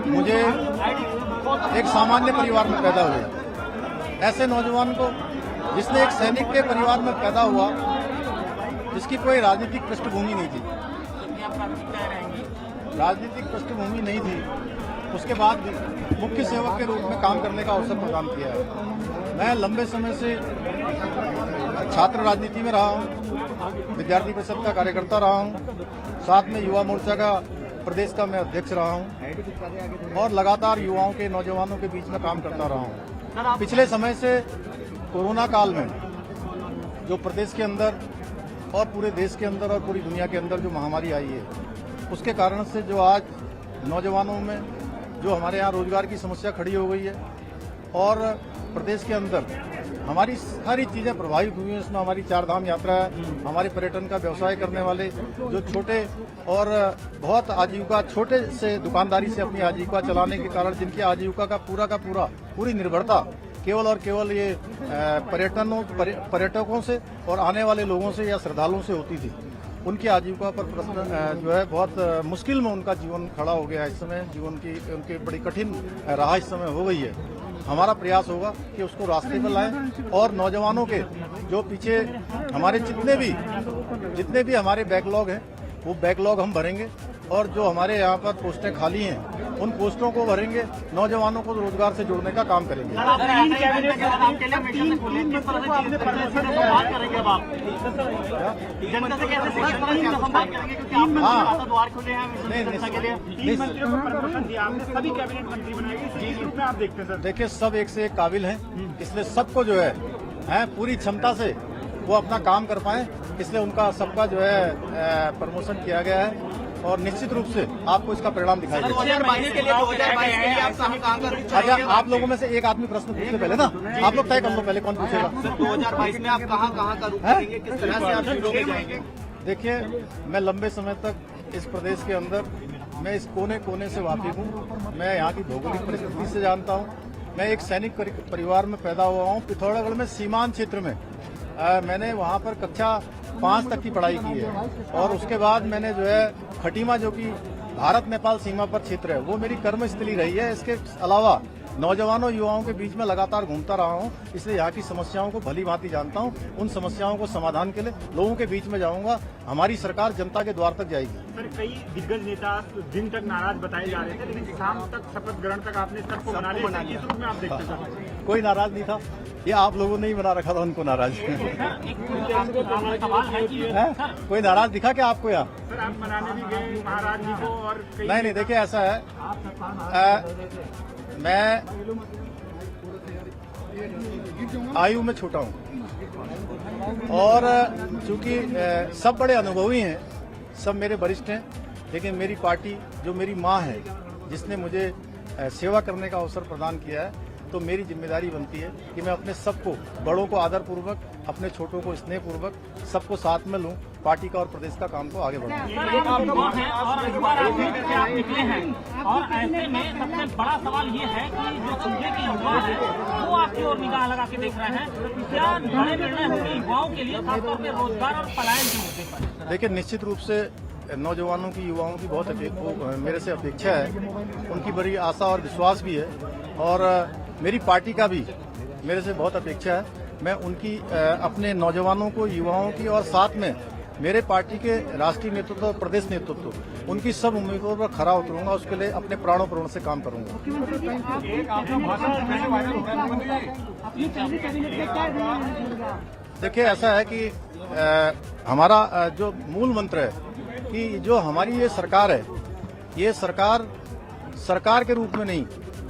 मुझे एक सामान्य परिवार में पैदा हुआ। ऐसे नौजवान को जिसने एक सैनिक के परिवार में पैदा हुआ, जिसकी कोई राजनीतिक पृष्ठभूमि नहीं थी, उसके बाद भी मुख्य सेवक के रूप में काम करने का अवसर प्रदान किया है। मैं लंबे समय से छात्र राजनीति में रहा हूं, विद्यार्थी परिषद का कार्यकर्ता रहा हूं, साथ में युवा मोर्चा का प्रदेश का मैं अध्यक्ष रहा हूं और लगातार युवाओं के नौजवानों के बीच में काम करता रहा हूं। पिछले समय से कोरोना काल में जो प्रदेश के अंदर और पूरे देश के अंदर और पूरी दुनिया के अंदर जो महामारी आई है, उसके कारण से जो आज नौजवानों में जो हमारे यहाँ रोजगार की समस्या खड़ी हो गई है और प्रदेश के अंदर हमारी सारी चीजें प्रभावित हुई हैं। इसमें हमारी चारधाम यात्रा है, हमारे पर्यटन का व्यवसाय करने वाले जो छोटे और बहुत आजीविका, छोटे से दुकानदारी से अपनी आजीविका चलाने के कारण जिनकी आजीविका का पूरी निर्भरता केवल और केवल ये पर्यटकों से और आने वाले लोगों से या श्रद्धालुओं से होती थी, उनकी आजीविका पर प्रश्न जो है बहुत मुश्किल में उनका जीवन खड़ा हो गया है। इस समय जीवन की उनकी बड़ी कठिन राह इस समय हो गई है। हमारा प्रयास होगा कि उसको रास्ते पर लाएं और नौजवानों के जो पीछे हमारे जितने भी हमारे बैकलॉग हैं, वो बैकलॉग हम भरेंगे और जो हमारे यहाँ पर पोस्टें खाली हैं उन पोस्टों को भरेंगे, नौजवानों को रोजगार से जोड़ने का काम करेंगे। देखिए, सब एक से एक काबिल हैं, इसलिए सबको जो है पूरी क्षमता से वो अपना काम कर पाए, इसलिए उनका सबका जो है प्रमोशन किया गया है और निश्चित रूप से आपको इसका परिणाम दिखाई देगा। 2022 के लिए आप कहाँ अच्छा, आप लोगों में से एक आदमी प्रश्न पूछने पहले ना, आप लोग तय कर लो पहले कौन पूछेगा। 2022 में आप कहाँ का रूप करेंगे, किस तरह से आप शुरू में जाएंगे? देखिए, मैं लंबे समय तक इस प्रदेश के अंदर मैं इस कोने कोने से वाकिफ हूँ। मैं यहाँ की भौगोलिक परिस्थिति से जानता हूँ। मैं एक सैनिक परिवार में पैदा हुआ हूँ। पिथौरागढ़ में सीमांत क्षेत्र में मैंने वहाँ पर कक्षा 5 तक की पढ़ाई की है और उसके बाद मैंने जो है खटीमा, जो कि भारत नेपाल सीमा पर क्षेत्र है, वो मेरी कर्मस्थली रही है। इसके अलावा नौजवानों युवाओं के बीच में लगातार घूमता रहा हूं, इसलिए यहाँ की समस्याओं को भली भांति जानता हूं। उन समस्याओं को समाधान के लिए लोगों के बीच में जाऊंगा। हमारी सरकार जनता के द्वार तक जाएगी। सर, कई दिग्गज नेता दिन तक नाराज बताए जा रहे थे, लेकिन शाम तक शपथ ग्रहण तक आपने सबको मना लिया। इस रूप में आप देखते थे? कोई नाराज नहीं था, ये आप लोगों ने ही बना रखा था उनको नाराज। कोई नाराज दिखा क्या आपको यहाँ? सर, आप मनाने भी गए महाराज जी को और नहीं, देखिए ऐसा है, मैं आयु में छोटा हूँ और चूंकि सब बड़े अनुभवी हैं, सब मेरे वरिष्ठ हैं, लेकिन मेरी पार्टी जो मेरी माँ है, जिसने मुझे सेवा करने का अवसर प्रदान किया है, तो मेरी जिम्मेदारी बनती है कि मैं अपने सबको, बड़ों को आदर पूर्वक, अपने छोटों को स्नेह पूर्वक, सबको साथ में लूं, पार्टी का और प्रदेश का काम को आगे बढ़ाऊं। और ऐसे में सबसे बड़ा सवाल ये है कि जो सूबे के युवा है वो आपकी ओर निगाह लगा के देख रहे हैं, क्या बड़े निर्णय होंगे युवाओं के लिए, खासतौर पर रोजगार और पलायन के मुद्दे पर? देखिए, निश्चित रूप से नौजवानों की, युवाओं की बहुत मेरे से अपेक्षा है, उनकी बड़ी आशा और विश्वास भी है और मेरी पार्टी का भी मेरे से बहुत अपेक्षा है। मैं उनकी अपने नौजवानों को, युवाओं की और साथ में मेरे पार्टी के राष्ट्रीय नेतृत्व और प्रदेश नेतृत्व, उनकी सब उम्मीदों पर खरा उतरूंगा, उसके लिए अपने प्राणों प्राण से काम करूंगा। देखिए, ऐसा है कि हमारा जो मूल मंत्र है कि जो हमारी ये सरकार है, ये सरकार के रूप में नहीं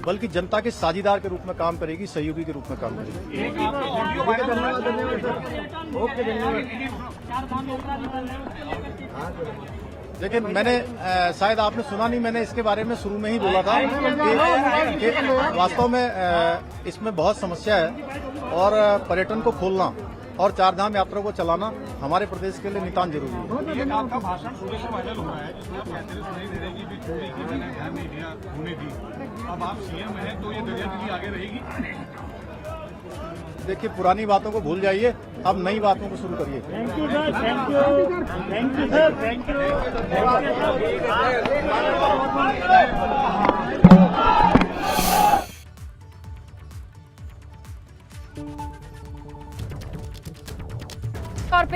बल्कि जनता के साझीदार के रूप में काम करेगी, सहयोगी के रूप में काम करेगी। देखिए, मैंने शायद आपने सुना नहीं, मैंने इसके बारे में शुरू में ही बोला था कि वास्तव में इसमें बहुत समस्या है और पर्यटन को खोलना और चारधाम यात्रा को चलाना हमारे प्रदेश के लिए नितांत जरूरी है। ये आपका भाषण सुबह से वायरल हो रहा है, जिसमें आप कहते हैं नहीं दे रही कि चोरी की मैंने ध्यान नहीं दिया, होने दी। अब आप सीएम हैं तो ये दरियादिली आगे रहेगी? देखिए, पुरानी बातों को भूल जाइए, अब नई बातों को शुरू करिए। Thank you sir, thank you sir, thank you.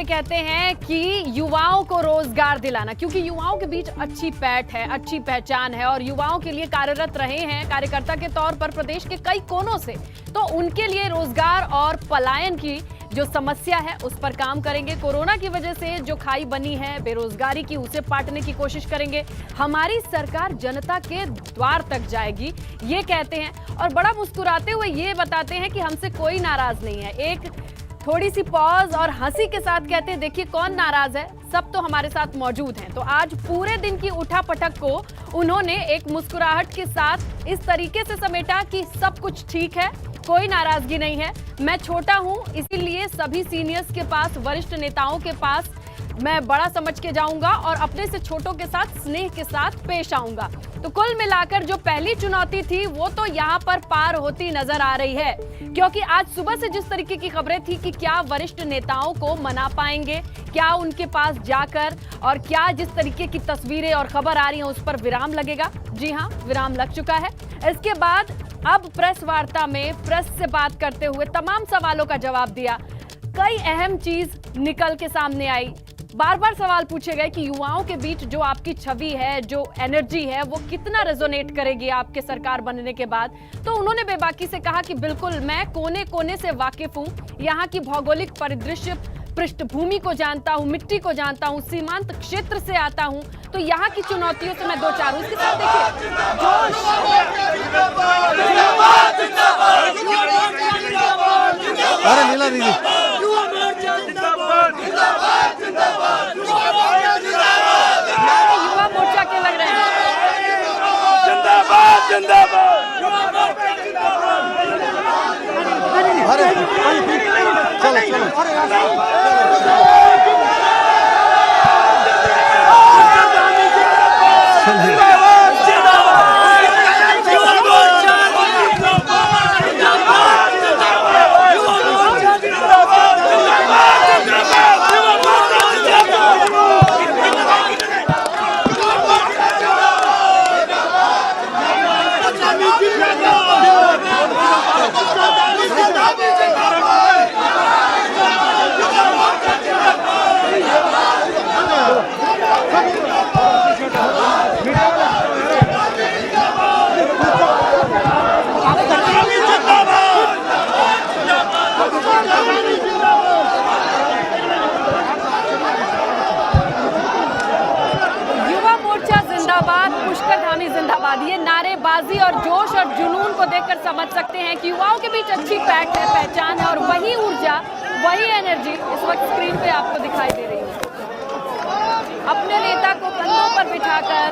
पे कहते हैं कि युवाओं को रोजगार दिलाना, क्योंकि युवाओं के बीच अच्छी पैठ है, अच्छी पहचान है और युवाओं के लिए कार्यरत रहे हैं कार्यकर्ता के तौर पर प्रदेश के कई कोनों से, तो उनके लिए रोजगार और पलायन की जो समस्या है उस पर काम करेंगे। कोरोना की वजह से जो खाई बनी है बेरोजगारी की, उसे पाटने की कोशिश करेंगे। हमारी सरकार जनता के द्वार तक जाएगी, ये कहते हैं और बड़ा मुस्कुराते हुए ये बताते हैं कि हमसे कोई नाराज नहीं है। एक थोड़ी सी पॉज और हंसी के साथ कहते हैं, देखिए कौन नाराज है, सब तो हमारे साथ मौजूद हैं। तो आज पूरे दिन की उठापटक को उन्होंने एक मुस्कुराहट के साथ इस तरीके से समेटा कि सब कुछ ठीक है, कोई नाराजगी नहीं है, मैं छोटा हूं इसीलिए सभी सीनियर्स के पास, वरिष्ठ नेताओं के पास मैं बड़ा समझ के जाऊंगा और अपने से छोटों के साथ स्नेह के साथ पेश आऊंगा। तो कुल मिलाकर जो पहली चुनौती थी वो तो यहाँ पर पार होती नजर आ रही है, क्योंकि आज सुबह से जिस तरीके की खबरें थी कि क्या वरिष्ठ नेताओं को मना पाएंगे, क्या उनके पास जाकर, और क्या जिस तरीके की तस्वीरें और खबर आ रही है उस पर विराम लगेगा। जी हाँ, विराम लग चुका है। इसके बाद अब प्रेस वार्ता में प्रेस से बात करते हुए तमाम सवालों का जवाब दिया। कई अहम चीज निकल के सामने आई। बार बार सवाल पूछे गए कि युवाओं के बीच जो आपकी छवि है, जो एनर्जी है, वो कितना रेजोनेट करेगी आपके सरकार बनने के बाद। तो उन्होंने बेबाकी से कहा कि बिल्कुल, मैं कोने कोने से वाकिफ हूं, यहाँ की भौगोलिक परिदृश्य, पृष्ठभूमि को जानता हूं, मिट्टी को जानता हूं, सीमांत क्षेत्र से आता हूं, तो यहाँ की चुनौतियों से मैं दो चार उसके साथ देखिए अरे लीला दीदी युवा मोर्चा के लग रहे हैं। जिंदाबाद जिंदाबाद। अरे चलो चलो जिंदाबाद, ये नारेबाजी और जोश और जुनून को देखकर समझ सकते हैं कि युवाओं के बीच अच्छी पैठ है, पहचान है और वही ऊर्जा, वही एनर्जी इस वक्त स्क्रीन पे आपको दिखाई दे रही है। अपने नेता को कंधों पर बिठाकर